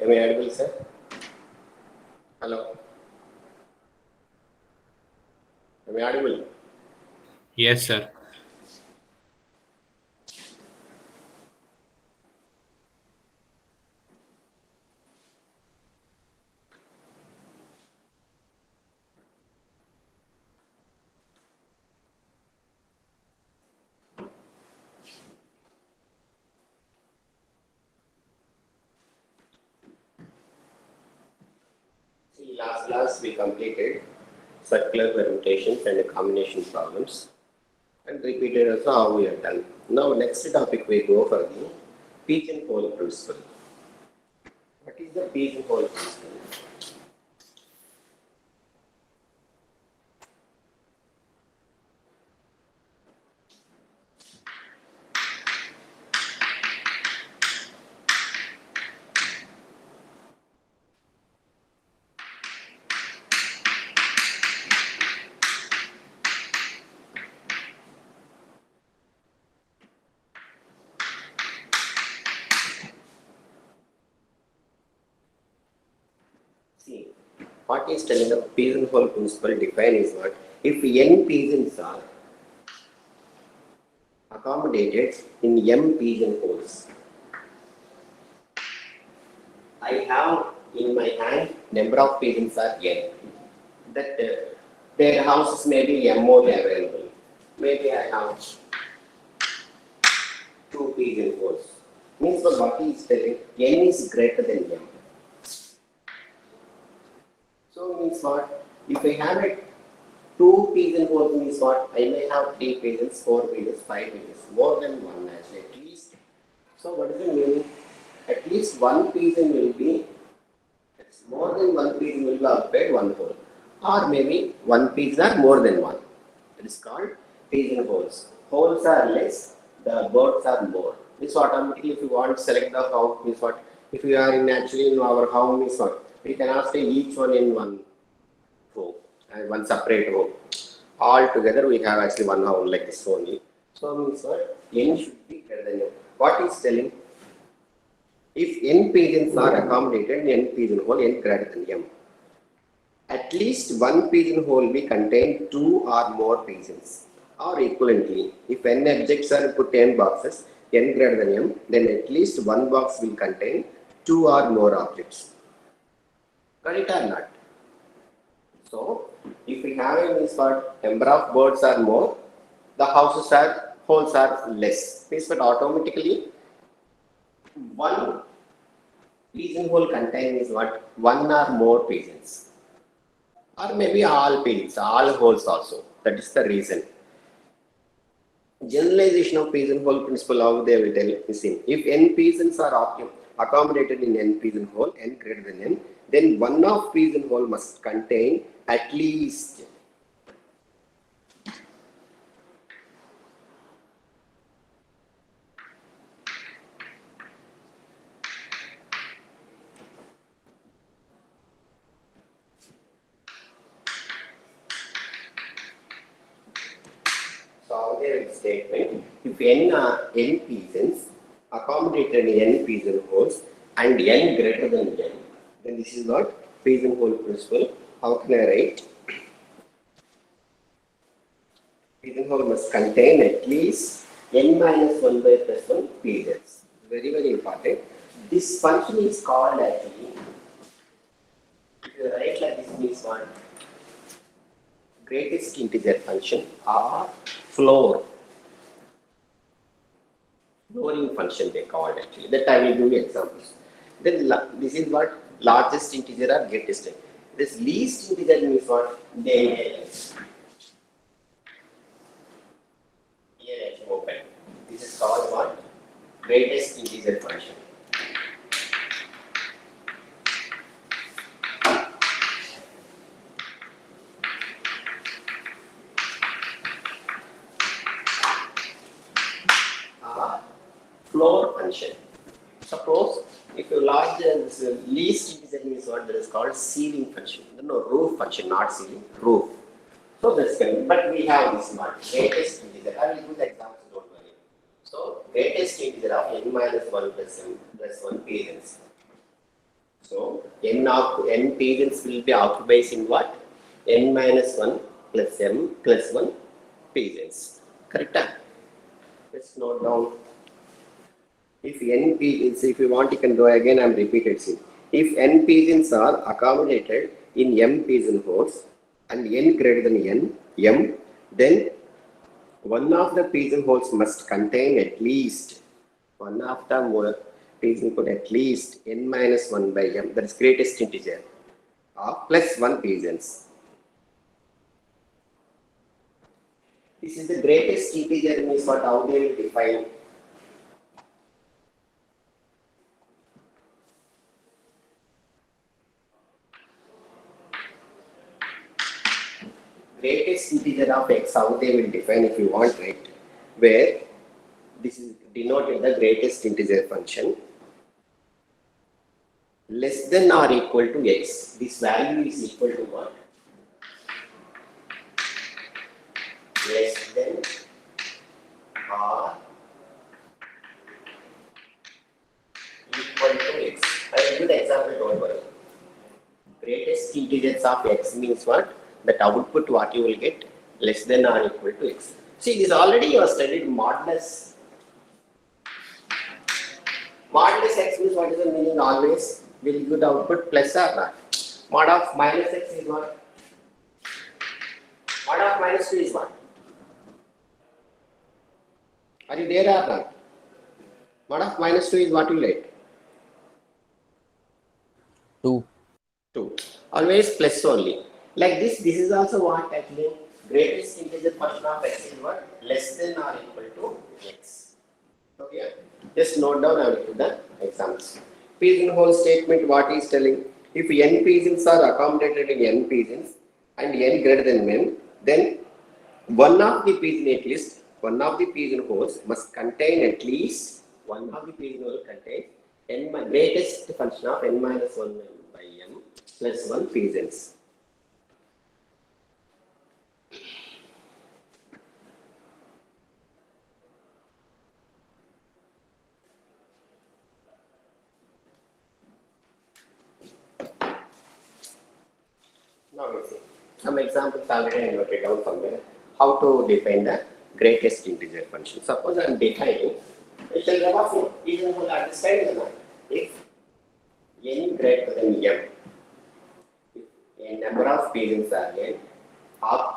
Am I audible, sir? Hello. Am I audible? Yes, sir. See, last class we completed circular permutations and combination problems and repeated also how we have done. Now next topic we go for the pigeonhole principle. What is the pigeonhole principle? See, what is telling the pigeonhole principle define is what? If n pigeons are accommodated in m pigeonholes, I have in my hand number of pigeons are n. That their houses may be m more available. Maybe I have two pigeonholes. Means for what is telling n is greater than m. So means what? If I have a two pigeonholes means what? I may have three pigeons, four pigeons, five pigeons, more than one actually at least. So what is the meaning? At least one pigeon will be, more than one pigeon will be occupied one hole. Or maybe one pigeon or more than one. It is called pigeonholes. Holes are less, the birds are more. Means automatically if you want to select the house means what? If you are in actually in our house means what? We cannot stay each one in one row and one separate row. All together we have actually one house like this only. So means what? N should be greater than m. What is telling? If n pigeons are accommodated in n pigeonhole, n greater than m. At least one pigeonhole will contain two or more pigeons. Or equivalently, if n objects are put in boxes, n greater than m, then at least one box will contain two or more objects. Correct or not? So, if we have a means what number of birds are more, the holes are less. Means what automatically one pigeonhole contain is what one or more pigeons. Or maybe all pigeons, all holes also. That is the reason. Generalization of pigeonhole principle, how they will tell is same. If n pigeons are accommodated in n pigeonhole, n greater than n, then one of pigeonhole must contain at least so their statement. If n pigeons accommodated in n pigeonholes and n greater than n, then this is not pigeonhole principle. How can I write? Pigeonhole must contain at least n minus 1 by plus 1 pigeons. Very, very important. This function is called actually, if you write like this means what? Greatest integer function or floor. Flooring function they called actually. That I will give you examples. Then this is what largest integer or greatest. This least integer means what? Here I can open. This is called what? Greatest integer function. Floor function. Suppose if you large this least integer means what? That is called ceiling function. No, roof function, not ceiling, roof. So that's good. But we have this one, greatest integer. I will give the examples, don't worry. So greatest integer of n minus 1 plus 1 parents. So n pigeons will be occupied in what? N minus 1 plus m plus 1 pigeons. Correct? Let's note down. If n pigeons, if you want, you can do again. I'm repeated. See, if n pigeons are accommodated in m pigeon holes and n greater than m, then one of the pigeon holes must contain at least one of the more pigeon hole at least n minus 1 by m, that is greatest integer, of plus 1 pigeons. This is the greatest integer means what, how they will define. Greatest integer of x, how they will define if you want, right? Where this is denoted the greatest integer function less than or equal to x. This value is equal to what? Less than or equal to x. I will give the example, don't worry. Greatest integers of x means what? That output what you will get less than or equal to x. See, this already you have studied modulus. Modulus x means what is the meaning? Always will give the output plus or not. Mod of minus x is what? Mod of minus 2 is what? Are you there or not? Mod of minus 2 is what you write? 2. 2. Always plus only. Like this is also what actually? Greatest integer function of x is what? Less than or equal to x. Okay. Just note down, I will put the examples. Pigeonhole statement, what is telling? If n pigeons are accommodated in n pigeons and n greater than n, then one of the pigeon at least, one of the pigeonholes must contain at least, one of the pigeonhole contain n greatest function of n minus 1 by m plus 1 pigeons. Now we see some examples already I noted down somewhere. How to define the greatest integer function. Suppose I am defining, it shall never even will understand the number. If n greater than m, if a number of pigeons are n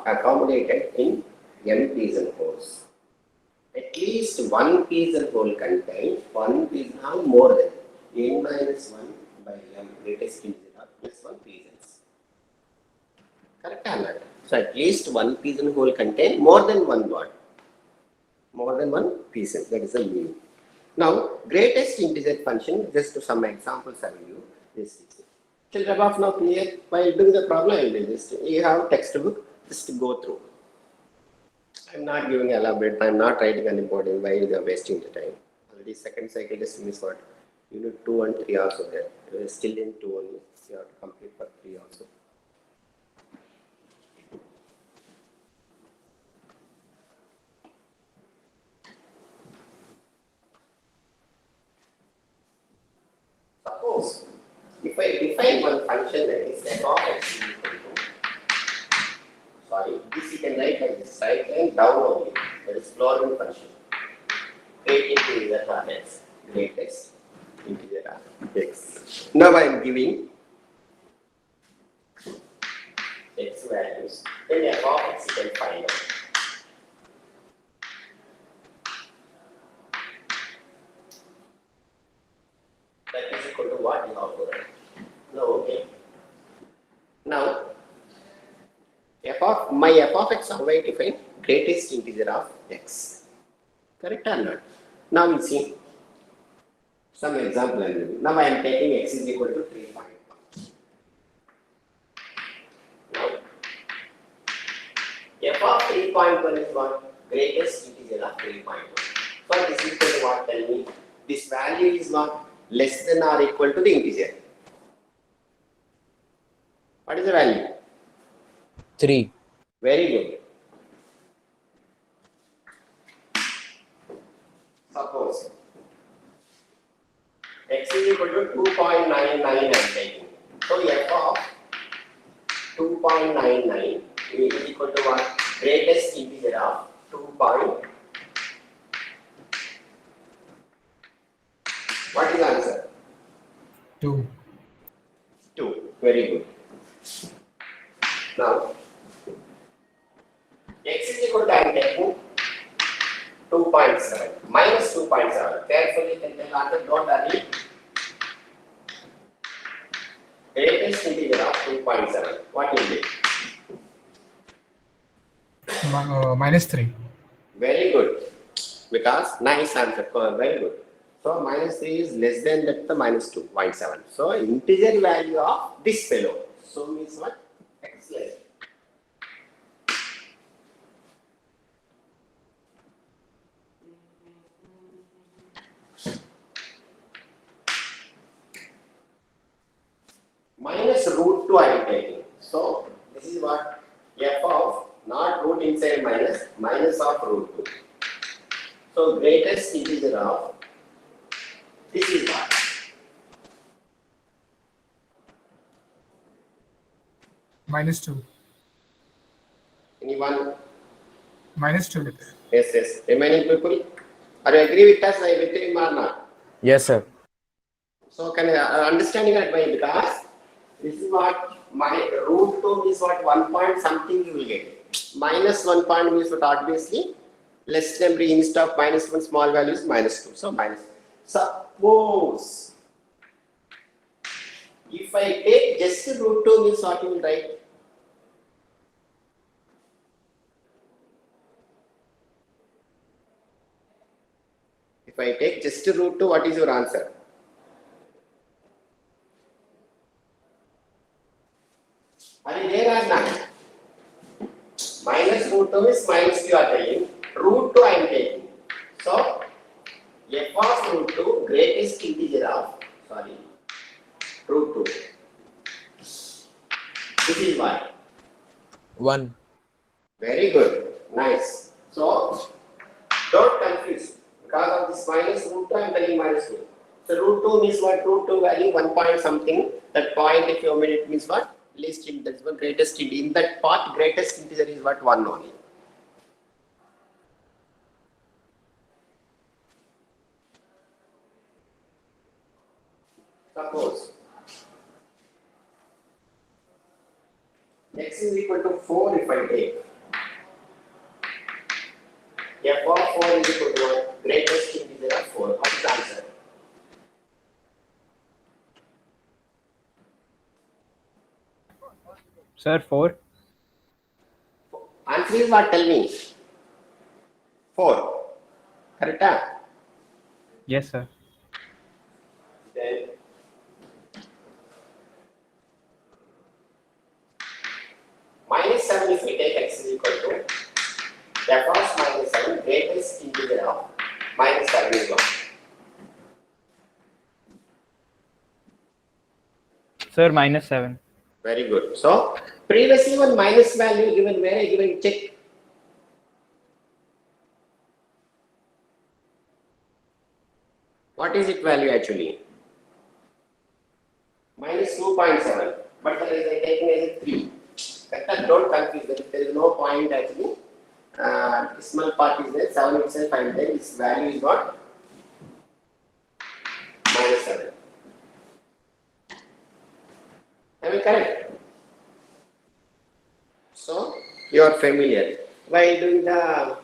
accommodated in m pigeon holes, at least one pigeon hole contains one pigeon hole more than n minus 1 by m greatest integer of plus 1 pigeons. Correct or not? So at least one pigeon hole contain more than one what? More than one pigeon. That is the meaning. Now, greatest integer function, just to some examples I will use. This is it. Till above now clear? While doing the problem, I will just, you have textbook, just go through. I am not giving elaborate, I am not writing any important while you are wasting the time. Already second cycle just means what? Unit 2 and 3 also there. You are still in 2 only. You have to complete for 3 also. Suppose if I define one function that is f of x is equal to, sorry, this you can write like this, right and down only, that is Florin function. Great integer of x, greatest integer of x. Now I am giving x values, then f of x you can find out. That is equal to what you have to write. Now, okay. Now, f of x, how I define? Greatest integer of x. Correct or not? Now we see some example. Now I am taking x is equal to 3.1. Now, f of 3.1 is what? Greatest integer of 3.1. So this is equal to what? Tell me. This value is what? Less than or equal to the integer. What is the value? 3. Very good. Suppose x is equal to 2.99 I'm taking. So f of 2.99 is equal to what? Greatest integer of 2. What is the answer? 2. 2. Very good. Now, x is equal to I'm taking 2.7 minus 2.7. Carefully can tell answer, don't hurry. Greatest integer of 2.7. What will be? Minus 3. Very good. Because nice answer. Very good. So minus 3 is less than that the minus 2.7. So integer value of this fellow. So means what? Excellent. Minus root 2 I am taking. So this is what? F of not root inside minus of root 2. So greatest integer of this is what? Minus 2. Anyone? Minus 2. Yes. Remaining people? Are you agree with us with him or not? Yes, sir. So can you understanding that way? Because this is what my root 2 is what 1 point something you will get. Minus 1 point means what obviously less than instead of minus 1 small value is minus 2. So minus. Suppose if I take just root 2 means what you will write? If I take just root 2, what is your answer? Are you there or not? Minus root 2 is minus you are taking. Root 2 I am taking. So, f of root 2 greatest integer of, root 2. This is why. 1. Very good. Nice. So, don't confuse. Because of this minus root 2, I am telling minus 2. So, root 2 means what? Root 2 value 1 point something. That point, if you omit it, means what? Least in that's one greatest integer. In that part, greatest integer is what? 1 only. Suppose x is equal to 4 if I take. F of 4 is equal to what? Greatest integer of 4. What is the answer? Sir, 4. Answer is what? Tell me. 4. Correct? Yes, sir. Then minus 7 if we take x is equal to f of minus 7 greatest integer of minus 7 is 1. Sir, minus 7. Very good. So previously one minus value given where I given check. What is it value actually? Minus 2.7. But there is I taking as a 3. Correct? Don't confuse. There is no point actually. Decimal part is there. 7 itself I am there. Its value is what? Minus 7. Am I correct? So you are familiar. While doing the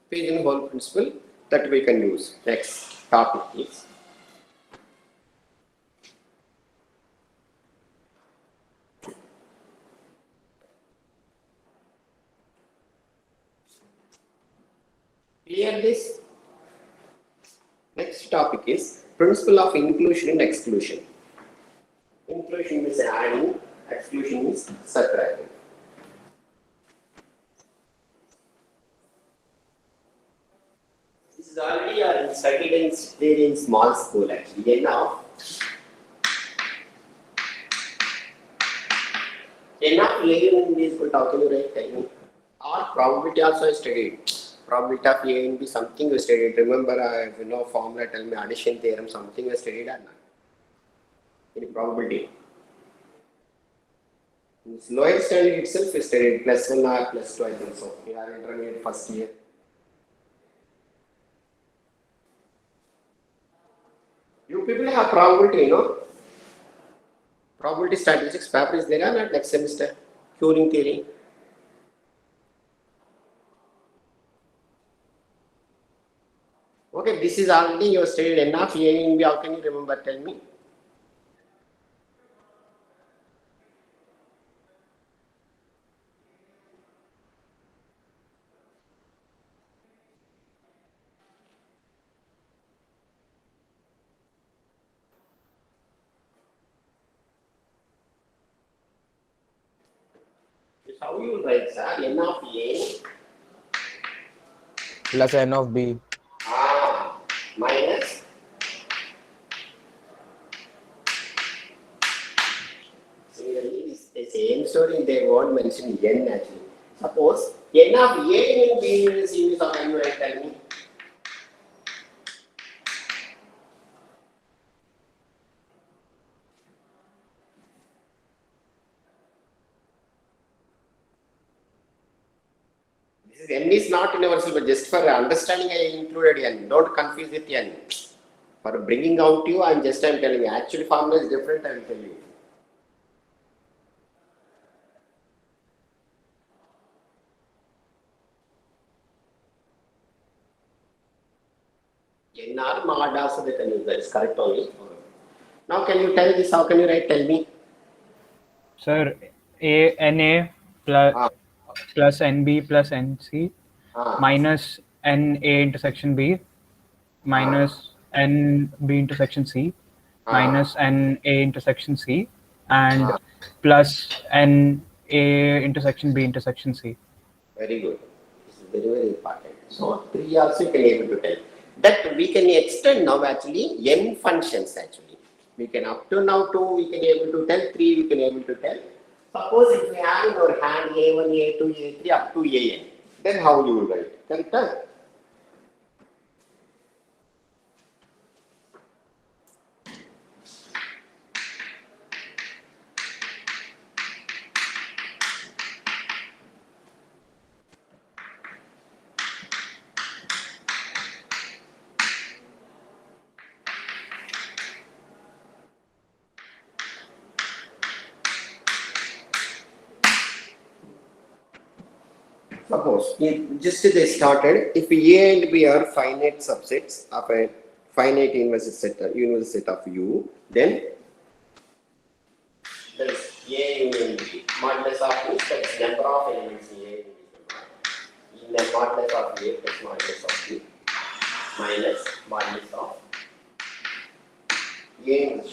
pigeonhole principle that we can use. Next topic is clear this. Next topic is principle of inclusion and exclusion. Inclusion is adding, exclusion is subtracting. This is already studied in small school actually. Enough living in this good talking right? Or probability also I studied. Probability of A and B, something you studied. Remember, formula, tell me addition theorem, something you studied or not? Any probability? In lower standard itself, you studied +1 or +2, I think so. You are intermediate first year. You people have probability, Probability statistics paper is there or not next semester? Turing theory. Okay, this is already you studied enough. A and B, how can you remember? Tell me. How you write, sir? N of A Plus n of b. Minus similarly this the same story they won't mention n actually. Suppose n of A and B in the series of n, right? Tell me. This is n is not universal, but just for understanding I included n. Don't confuse with n. For bringing out you, I'm telling you. Actually, formula is different. I will tell you. N or mod also they can use. That is correct only. Now, can you tell this? How can you write? Tell me. Sir, NA plus Ah. plus NB plus NC minus NA intersection B minus NB intersection C minus NA intersection C and plus NA intersection B intersection C. Very good. This is very, very important. So, 3 also you can able to tell. That we can extend now actually n functions actually. We can up to now 2 we can able to tell, 3 we can able to tell. Suppose if we have in our hand A1, A2, A3 up to AN, then how you will write? Correct? Suppose just they started, if A and B are finite subsets of a finite universal set of U, then there is A union B. Modulus of U, that is number of elements in A and B. In the modulus of A plus modulus of B minus modulus of A and B.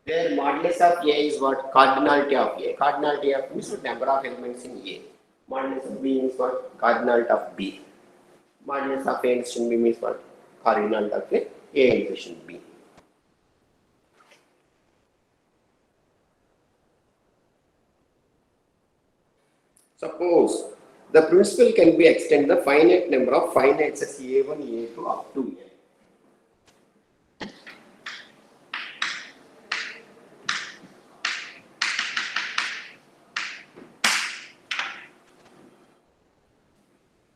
Where modulus of A is what? Cardinality of A. Cardinality of means number of elements in A. Modulus of B means what? Cardinality of B. Modulus of A intersection B means what? Cardinality of A intersection B. Suppose the principle can be extended the finite number of finite sets A1, A2 up to N.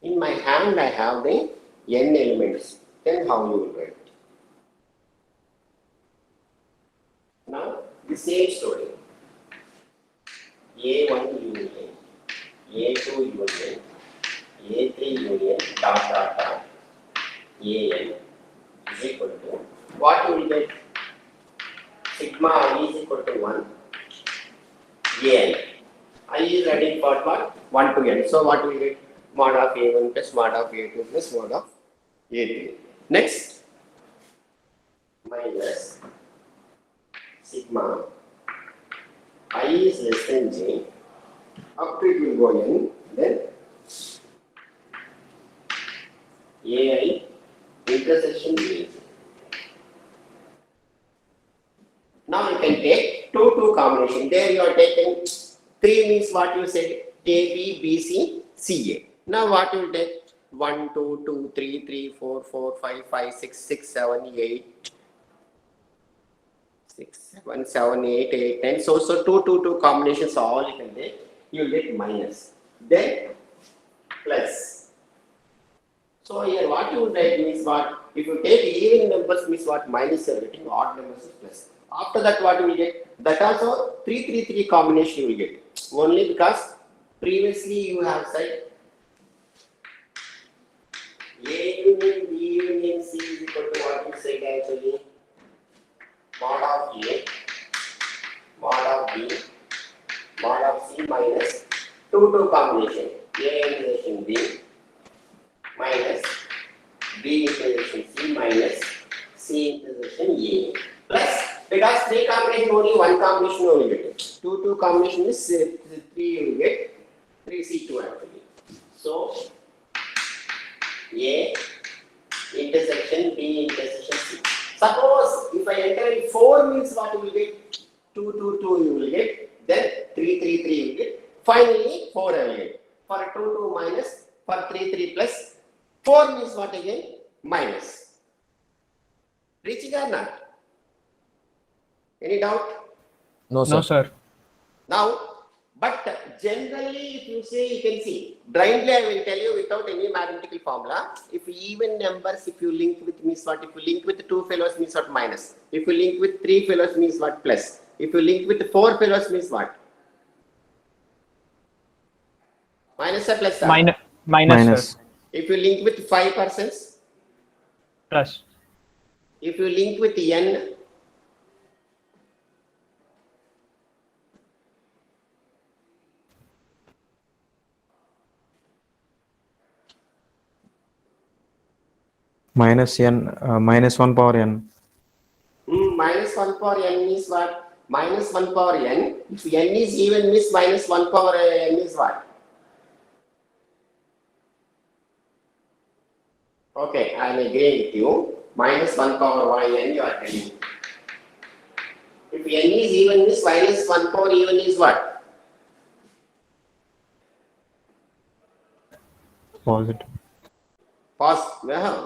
In my hand, I have the n elements. Then how you will write? Now, the same story. A1 union, A2 union, A3 union, dot, AN is equal to, what you will get? Sigma I is equal to 1, AN. I is writing for what? 1 to n. So, what we will get? Mod of A1 plus mod of A2 plus mod of A3. Next, minus sigma I is less than j, up to it will go n, then AI intersection B. Now you can take 2 combination. Here you are taking 3 means what you said, A, B, B, C, C, A. Now what you will take? 1, 2, 2, 3, 3, 4, 4, 5, 5, 6, 6, 7, 8, 6, 7, 7, 8, 8, 10. So 2, 2, 2 combinations all you can take. You will get minus. Then plus. So here what you write means what? If you take even numbers means what? Minus everything, odd numbers is plus. After that what you will get? That also 3, 3, 3 combination you will get. Only because previously you have said A union B union C is equal to what you said actually? Mod of A, mod of B, mod of C minus 2, 2 combination. A intersection B minus B intersection C minus C intersection A plus, because 3 combination only 1 combination only get. 2, 2 combination is 3 you will get 3C2 actually. So A intersection B intersection C. Suppose if I enter in 4 means what you will get? 2, 2, 2 you will get. Then 3, 3, 3 you will get. Finally 4 I will get. For 2, 2 minus, for 3, 3 plus. 4 means what again? Minus. Reaching or not? Any doubt? No, sir. No, sir. Now, but generally if you say, you can see, blindly I will tell you without any mathematical formula. If even numbers, if you link with means what? If you link with 2 fellows means what? Minus. If you link with 3 fellows means what? Plus. If you link with 4 fellows means what? Minus or plus? Minus, sir. If you link with 5 persons, Plus. if you link with n, Minus n, minus 1 power n. minus 1 power n means what? Minus 1 power n. If n is even means minus 1 power n is what? Okay, I am agreeing with you. Minus 1 power n you are telling. If n is even means minus 1 power even is what? Positive.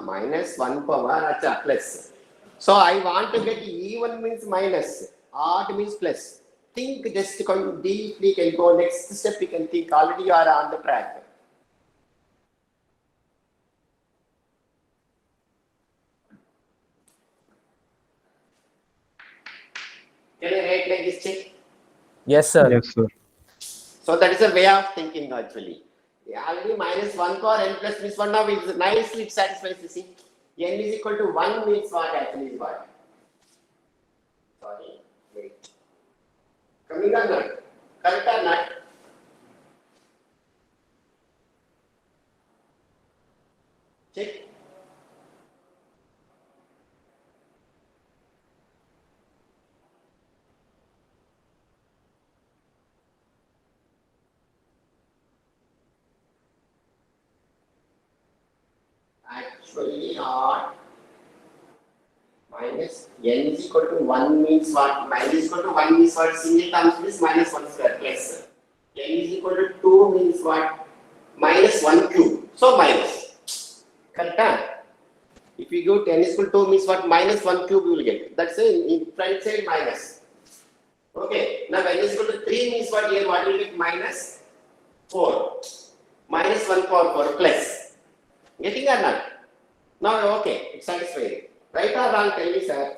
Minus 1 power plus. So I want to get even means minus, odd means plus. Think just deeply, can go next step, you can think already you are on the track. Can I write like this, check? Yes, sir. Yes, sir. So that is a way of thinking actually. Already minus 1 power n plus means 1 now is nicely it satisfies, you see. N is equal to 1 means what actually is what? Sorry, wait. Coming or not? Correct or not? Check. Actually not. Minus n is equal to 1 means what? Minus is equal to 1 means what? Single terms means minus 1 square plus. N is equal to 2 means what? Minus 1 cube. So minus. Correct? If you go 10 is equal to 2 means what? Minus 1 cube you will get. That's in front side minus. Okay. Now n is equal to 3 means what? Here what will get? Minus 4. Minus 1 power 4 plus. Getting or not? Now okay, it's satisfied. Right or wrong, tell me, sir.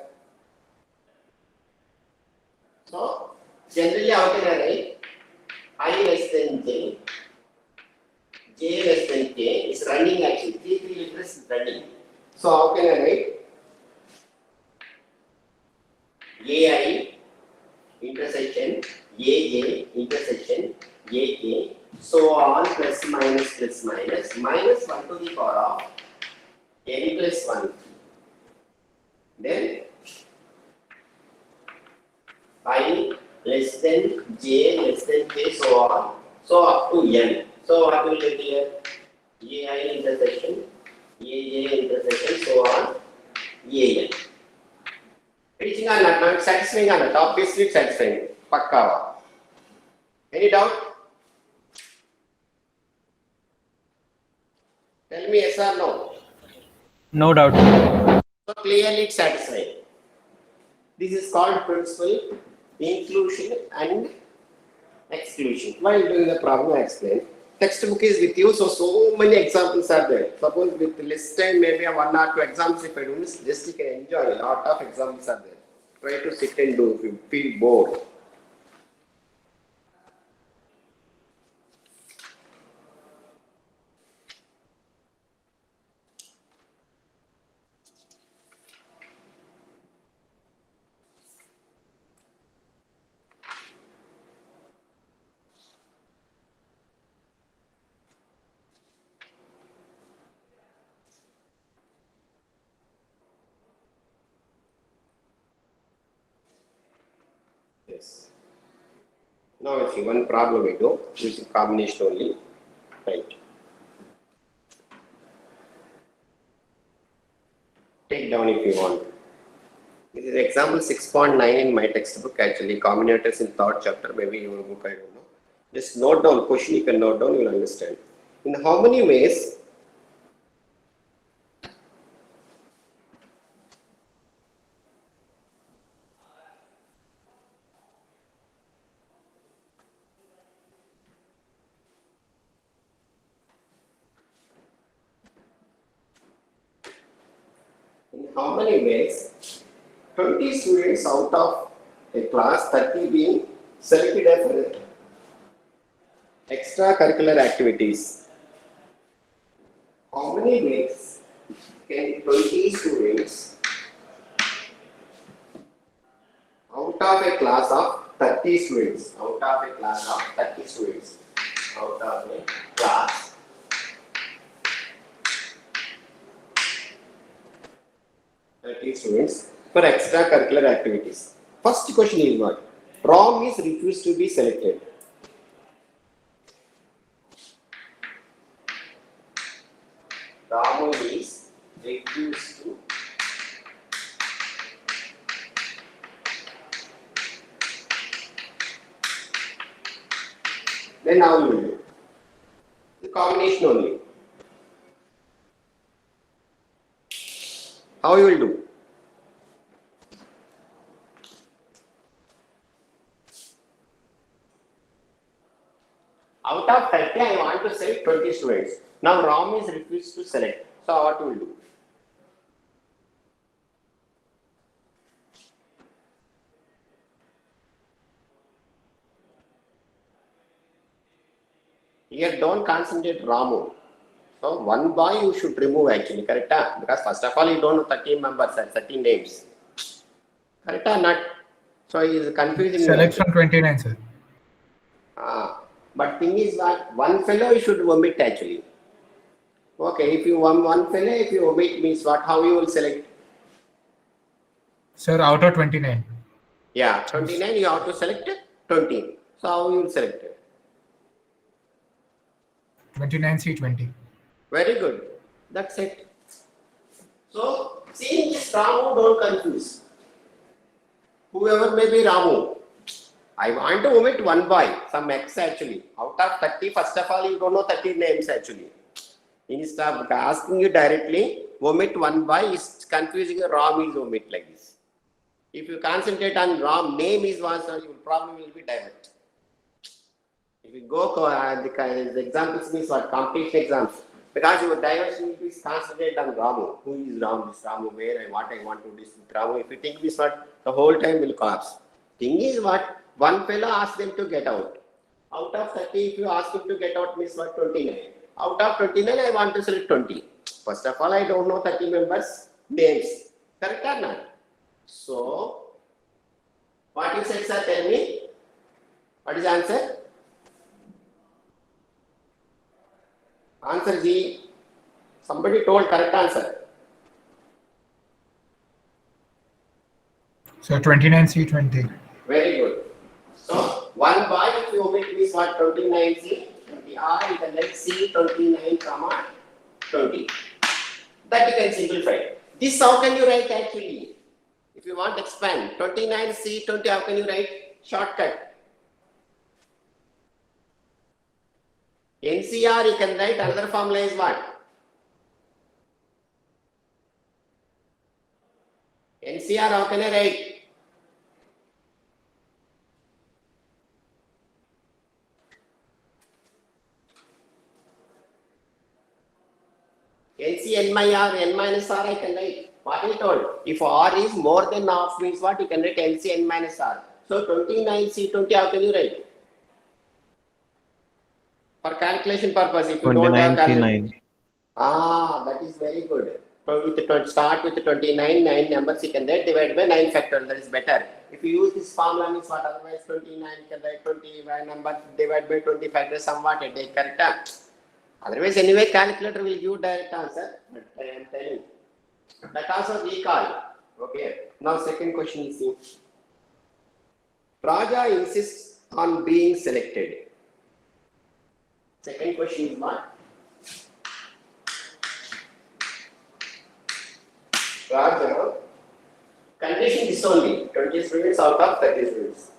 So generally how can I write? I less than j, j less than k is running actually. 3 liters is running. So how can I write? AI intersection aj intersection ak, so on plus minus minus 1 to the power of n plus 1. Then I less than j less than k, so on, so up to n. So what will get here? ai intersection aj intersection, so on an. Reaching or not? Satisfying or not? Obviously satisfying. Pakka. Any doubt? Tell me yes or no. No doubt. So clearly it's satisfied. This is called principle inclusion and exclusion. While doing the problem, I explain. Textbook is with you, so many examples are there. Suppose with less time, maybe 1 or 2 examples if I do this, just you can enjoy. A lot of examples are there. Try to sit and do if you feel bored. Yes. Now let's see one problem we do using combination only. Right. Take down if you want. This is example 6.9 in my textbook actually. Combinators in third chapter, maybe your book, I don't know. Just note down, question you can note down, you will understand. In how many ways in how many ways 20 students out of a class, 30 being selected for extracurricular activities. How many ways can 20 students out of a class of 30 students, out of a class of 30 students, out of a class 30 students for extracurricular activities. First question is what? Rom is refused to be selected. Ramu is refused to then how you will do? The combination only. How you will do? Out of 30, I want to select 20 students. Now Ram is refused to select. So what will do? Here don't concentrate Ramu. So one boy you should remove actually, correct? Because first of all you don't know 13 members and 13 names. Correct or not? So he is confusing. Select from 29, sir. But thing is that one fellow you should omit actually. Okay, if you want one fellow, if you omit means what? How you will select? Sir, out of 29. Yeah, 29 you have to select 20. So how you will select it? 29C20. Very good. That's it. So, seeing this Ramu, don't confuse. Whoever may be Ramu. I want to omit one boy, some X actually. Out of 30, first of all, you don't know 30 names actually. Instead of asking you directly, omit one boy is confusing. Ram is omit like this. If you concentrate on Ram, name is one, so your problem will be direct. If you go the examples means what? Competition exams. Because your diversion will be concentrated on Ramu. Who is Ram? This Ramu, where and what I want to do this with Ramu. If you think this what, the whole time will collapse. Thing is what? One fellow asks them to get out. Out of 30, if you ask him to get out, means what? 29. Out of 29, I want to select 20. First of all, I don't know 30 members' names. Correct or not? So, what you said, sir? Tell me. What is the answer? Answer G. Somebody told correct answer. So 29C20. Very good. So, one boy, if you omit means what? 29C, 20R, you can let C 29, 20. That you can simplify. This how can you write actually? If you want to expand, 29C, 20, how can you write? Shortcut. NCR you can write, another formula is what? NCR how can I write? NC N minus R I can write. What I told? If R is more than half means what? You can write NC N minus R. So 29 C20 how can you write? For calculation purpose, if you don't have 29 calculation. C9. That is very good. So with the start with the 29, 9 numbers you can write divided by 9 factorial, that is better. If you use this formula means what? Otherwise 29 you can write 21 number divided by 20 factorial somewhat a day correct. Otherwise anyway calculator will give direct answer, but I am telling. That also recall. Okay. Now second question is this. Raja insists on being selected. Second question is what? Raja, condition is only 20 students out of 30 students.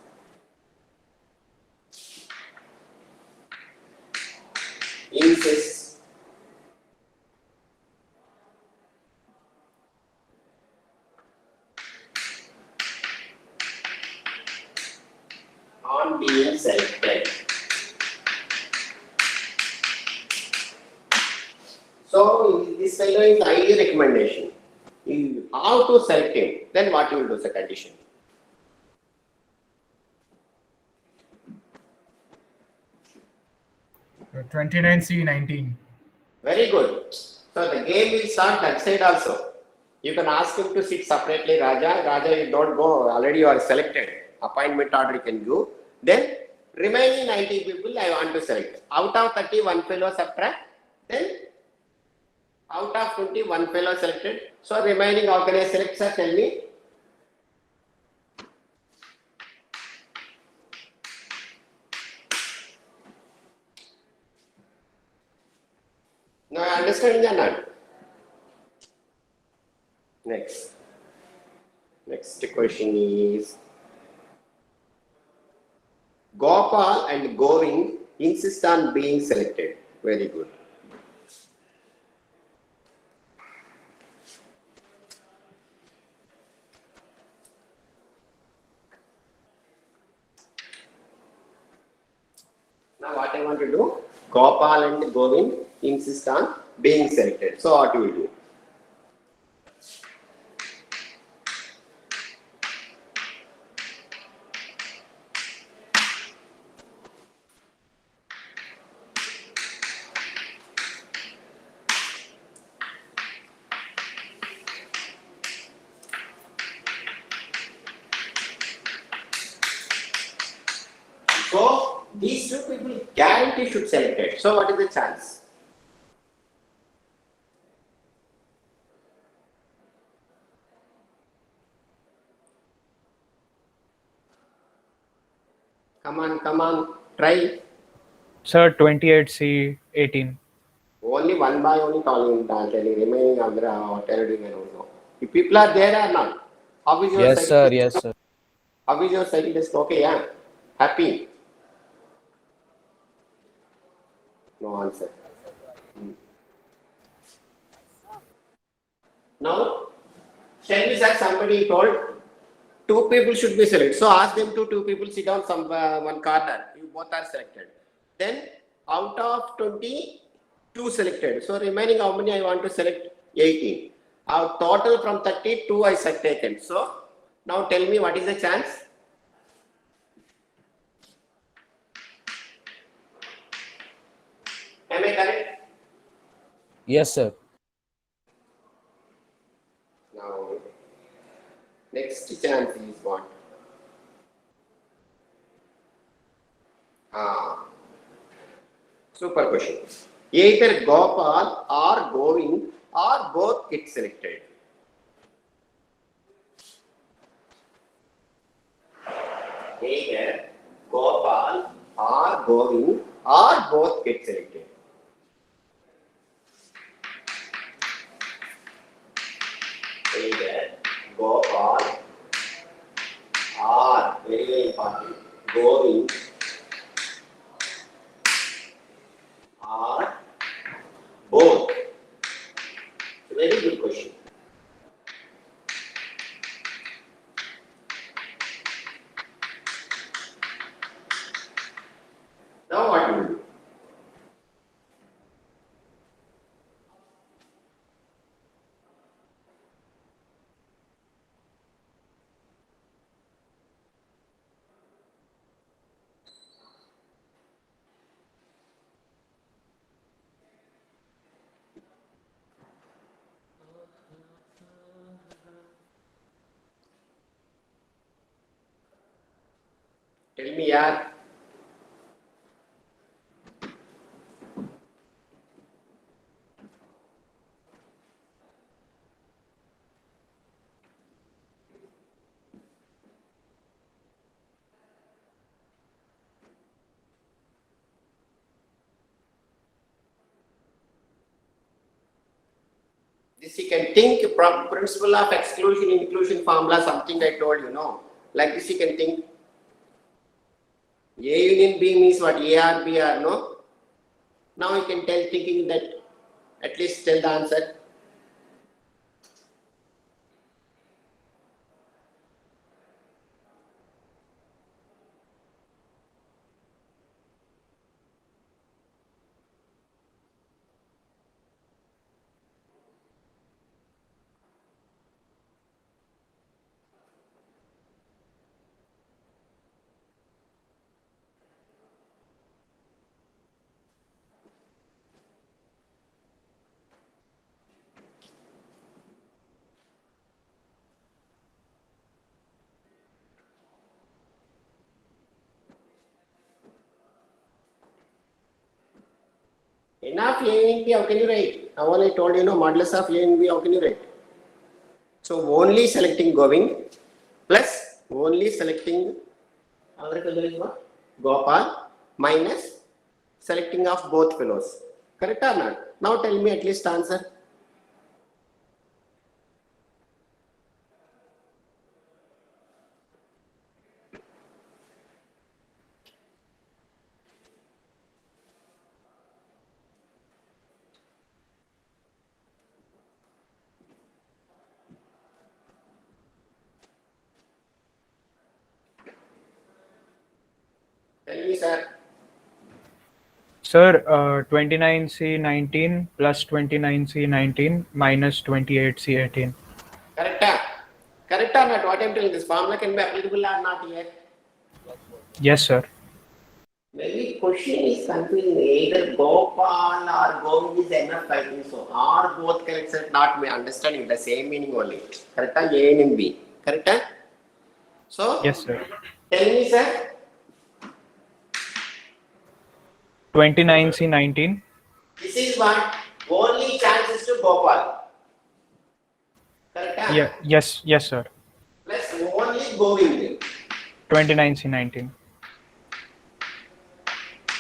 Insists on being selected. So this fellow is highly recommendation. You how to select him? Then what you will do as a condition? So 29 C19. Very good. So the game will start that side also. You can ask him to sit separately, Raja. Raja, you don't go. Already you are selected. Appointment order you can go. Then remaining 90 people I want to select. Out of 30, one fellow subtract. Then out of 20, one fellow selected. So remaining how can I select, sir? Tell me. Now I understand or not? Next question is Gopal and Govind insist on being selected. Very good. Now what I want to do? Gopal and Govind insist on being selected. So what you will do? So these two people guarantee should select it. So what is the chance? Come on, try. Sir, 28 C18. Only one by only calling, telling remaining other telling I don't know. If people are there or not? How is your Yes, cycle sir. test? Yes, sir. How is your cycle test? Okay, yeah. Happy? No answer. Now, tell me that somebody told two people should be selected. So ask them to two people sit down some one corner. You both are selected. Then out of 20, 2 selected. So remaining how many I want to select? 18. Our total from 30, 2 I taken. So now tell me what is the chance? Am I correct? Yes, sir. Now, next chance is what? Super question. Either Gopal or Govind or both get selected. Either Gopal or Govind or both get selected. Either Gopal or, very important, Govind Tell me, yaar. This you can think from principle of exclusion, inclusion formula, something I told you, no. Like this you can think. A union B means what? A or B or no? Now you can tell, thinking that, at least tell the answer. Enough A in B, how can you write? Now all I told you, no, modulus of A in B, how can you write? So only selecting Govind plus only selecting Gopal minus selecting of both fellows. Correct or not? Now tell me at least answer. Tell me, sir. Sir, 29C19 plus 29C19 minus 28C18. Correct? Correct or not? What I'm telling, this formula can be applicable or not here? Yes, sir. Maybe question is confusing. Either Gopal or Govind is enough, I think so. Or both correct, sir. Not me understanding the same meaning only. Correct? A and B. Correct? So, Yes, sir. tell me, sir. 29C19. This is what only chances to Gopal. Correct? Yeah. Yes, sir. Plus only Govind. 29C19.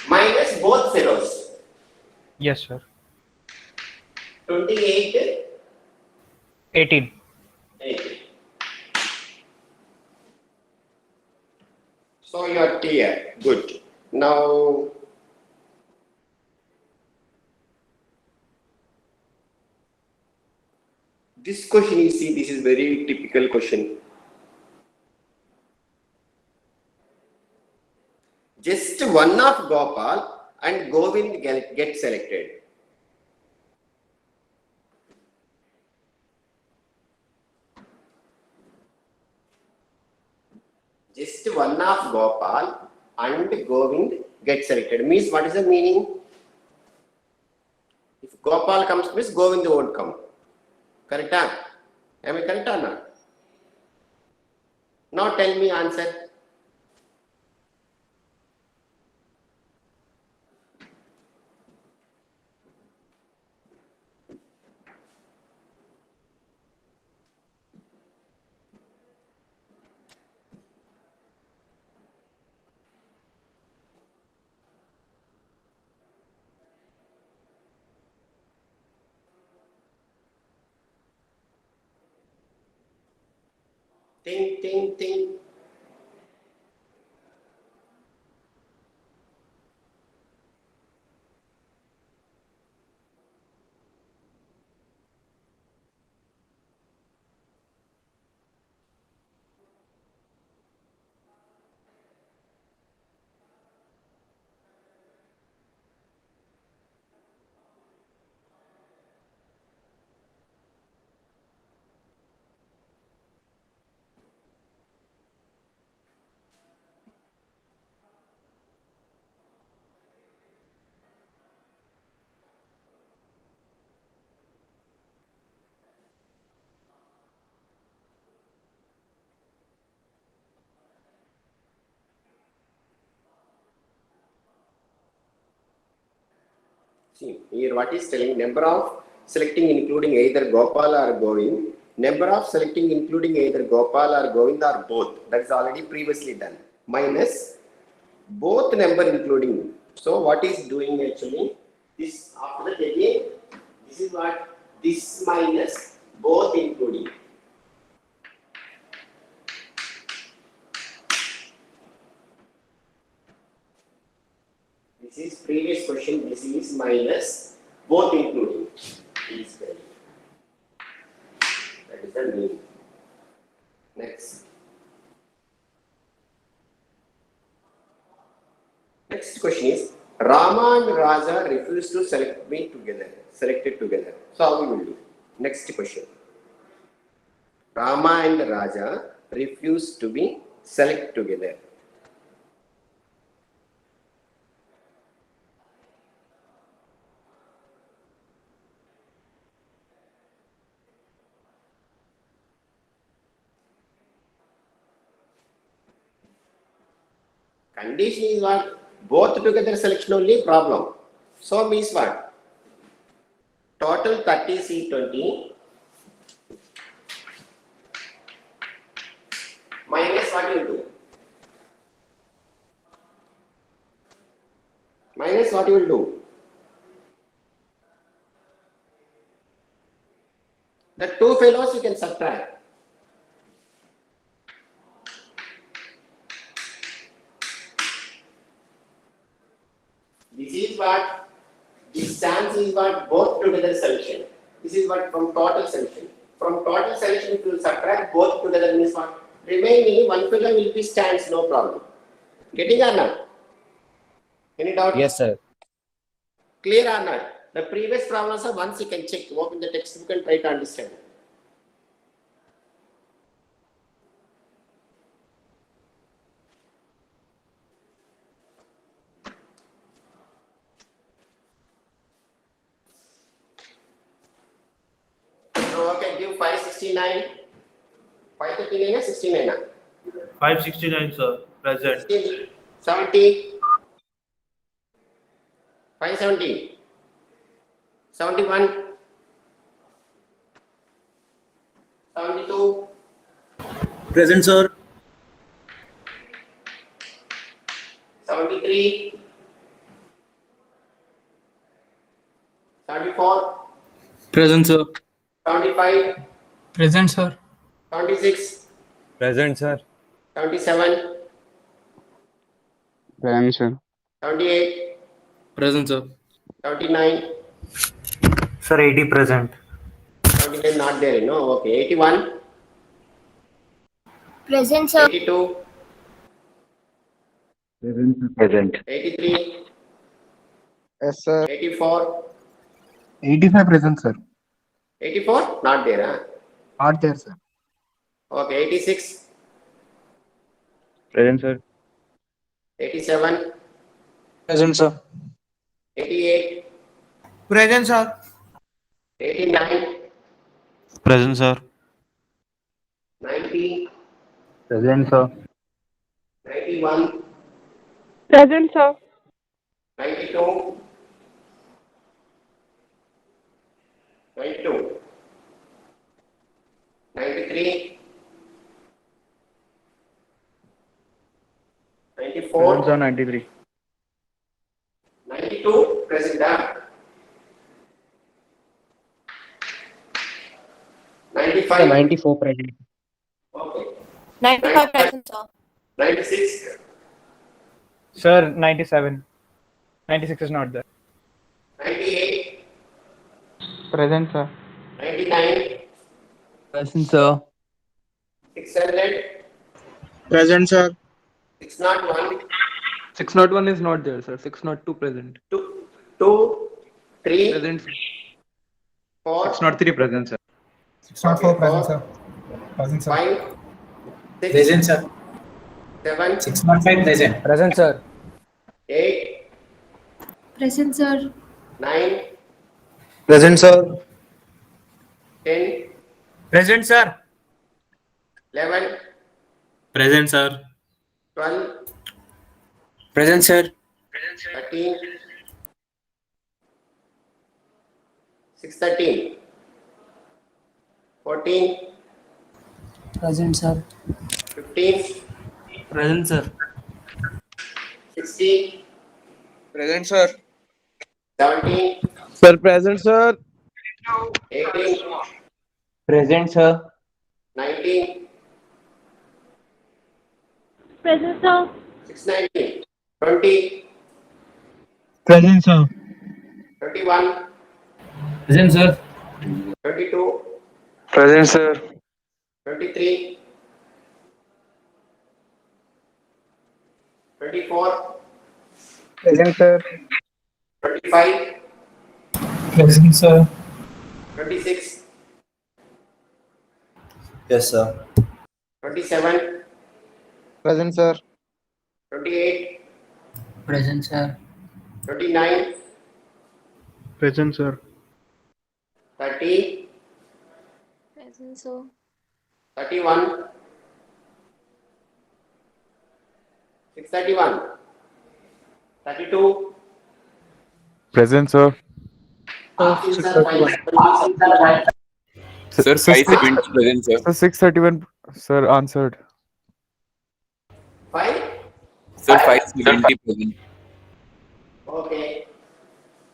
Minus both fellows. Yes, sir. 28, 18. 18. So you are clear. Good. Now, this question you see, this is very typical question. Just one of Gopal and Govind get selected. Just one of Gopal and Govind get selected. Means what is the meaning? If Gopal comes, means Govind won't come. Correct? Am I correct or not? Now tell me answer. Think. See, here what is telling number of selecting including either Gopal or Govind, number of selecting including either Gopal or Govind or both, that is already previously done, minus both number including. So what is doing actually, this after that again, this is what, this minus both including. This is previous question, this is minus both including. Is value. That is the mean. Next. Next question is, Rama and Raja refused to select me together, selected together. So how we will do? Next question. Rama and Raja refused to be selected together. Condition is what? Both together selection only problem. So means what? Total 30 C20 minus what you do? Minus what you will do? The two fellows you can subtract. This is what, this chance is what both together selection. This is what from total selection. From total selection, if you subtract both together means what? Remaining one fellow will be stands, no problem. Getting or not? Any doubt? Yes, sir. Clear or not? The previous problems are once you can check, open the textbook and try to understand. So okay, give 569. 539 or 69? 569, sir. Present. 70. 570. 71. 72. Present, sir. 73. 74. Present, sir. 75. Present, sir. 76. Present, sir. 77. Present, sir. 78. Present, sir. 79. Sir, 80 present. 79 not there, no? Okay. 81. Present, sir. 82. Present. 83. Yes, sir. 84. 85 present, sir. 84 not there, huh? Not there, sir. Okay. 86. Present, sir. 87. Present, sir. 88. Present, sir. 89. Present, sir. 90. Present, sir. 91. Present, sir. 92. 92. 93. 94. Present, sir. 93. 92. Present, huh? 95. 94 present. Okay. 95 present, sir. 96. Sir, 97. 96 is not there. 98. Present, sir. 99. Present, sir. 600. Present, sir. 601. 601 is not there, sir. 602 present. 2. 2. 3. Present. 4. 603 present, sir. 604 present, sir. Present, sir. 5. 6. Present, sir. 7. 605 present. Present, sir. 8. Present, sir. 9. Present, sir. 10. Present, sir. 11. Present, sir. 12. Present, sir. 13. 613. 14. Present, sir. 15. Present, sir. 16. Present, sir. 17. Sir, present, sir. 18. Present, sir. 19. Present, sir. 619. 20. Present, sir. 31. Present, sir. 22. Present, sir. 23. 24. Present, sir. 25. Present, sir. 26. Yes, sir. 27. Present, sir. 28. Present, sir. 29. Present, sir. 30. Present, sir. 31. 631. 32. Present, sir. Asking sir 570. Sir, 570 present, sir. Sir, 631, sir, answered. 5. Sir, 570 present. Okay.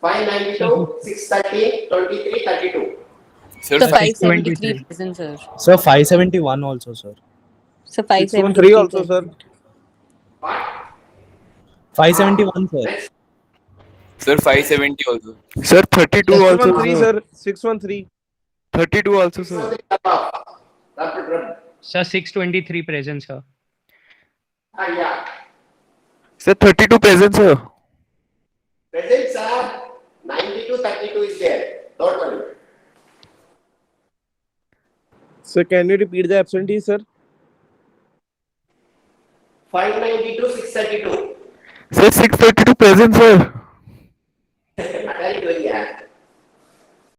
592, 630, 23, 32. Sir, So 573 present, sir. Sir, 571 also, sir. So 613 573 also, sir. present. What? 571, sir. Next. Sir, 570 also. Sir, 32 also, 613, sir. 613. 32 also, sir. Sir, 623 present, sir. Yeah. Sir, 32 present, sir. Present sir. 92, 32 is there. Don't worry. Sir, can you repeat the absentees, sir? 592, 632. Sir, 632 present, sir.